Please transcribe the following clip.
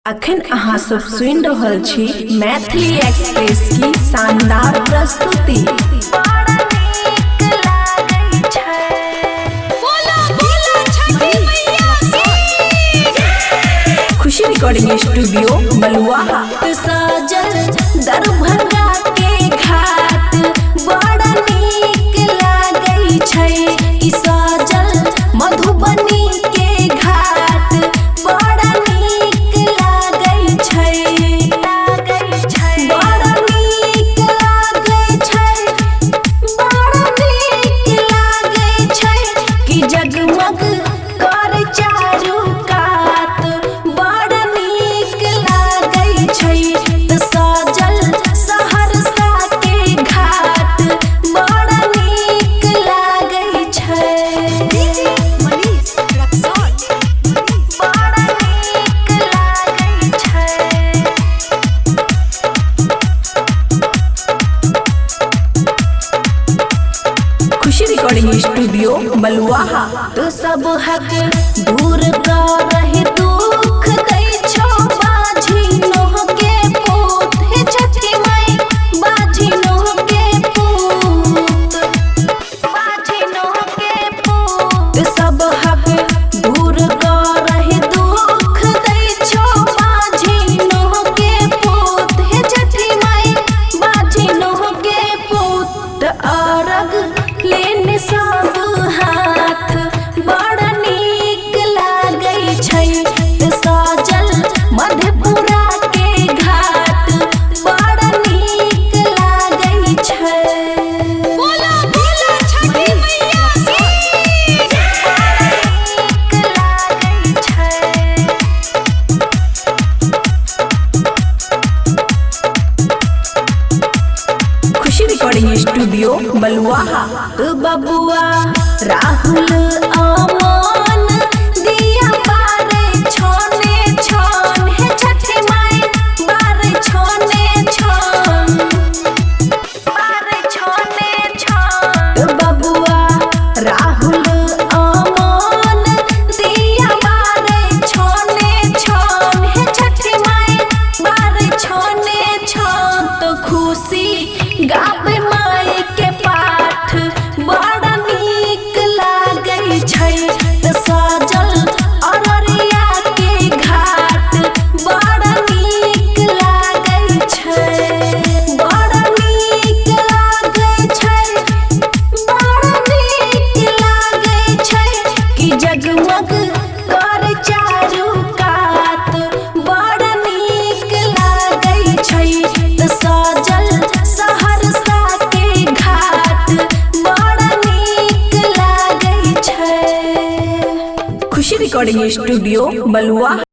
अखन अहाँ सब सुनि रहल छी मैथिली एक्सप्रेस की शानदार प्रस्तुति। खुशी रिकॉर्डिंग स्टूडियो मलुआहा। सजल दरभंगा के घाट बड़ा नीक लागै छै। ई सजल मधुबनी के घाट बड़ा नीक लागै छै। बड़ा नीक लागै छै, बड़ा नीक लागै छै कि जगमग कर चारू कात बड़ा नीक लागै छै। त सजल सहरसा के घाट बड़ा नीक लागै छै। बड़ा नीक लागै छै। खुशी रिकॉर्डिंग स्टूडियो मलुआहा। तो सब हक दूर करहि दुख दै छो बाझी नोह के पूत। हे छठी माई बाझी नोह के पूत, बाझी नोह के पूत। सब हक दूर करहि दुख दै छो बाझी नोह के पूत। हे छठी माई बाझी नोह के पूत। अरग लेने सब हाथ बड़ा नीक लागै छै। त सजल मधेपुरा के घाट बड़ा नीक लागै छै। बड़ा नीक लागै छै। खुशी रिकॉर्डिंग स्टूडियो मलुआहा। बबुआ राहुल अमन दिया बारे छोने छोन। हे छठी माई बारे छोने छोन, बारे छोने छोन। बबुआ राहुल अमन दिया बारे छोने छोन। हे छठी माई बारे छोने छोन। तो खुशी गावे माई के पाठ बड़ा नीक लागै छै। त सजल अररिया के घाट बड़ा नीक लागै छै। बड़ा नीक लागै छै, बड़ा नीक लागै छै कि जगमग कर चारू कात बड़ा नीक लागै छै। त सजल सहरसा के घाट बड़ा नीक लागै छै। खुशी रिकॉर्डिंग स्टूडियो मलुआहा।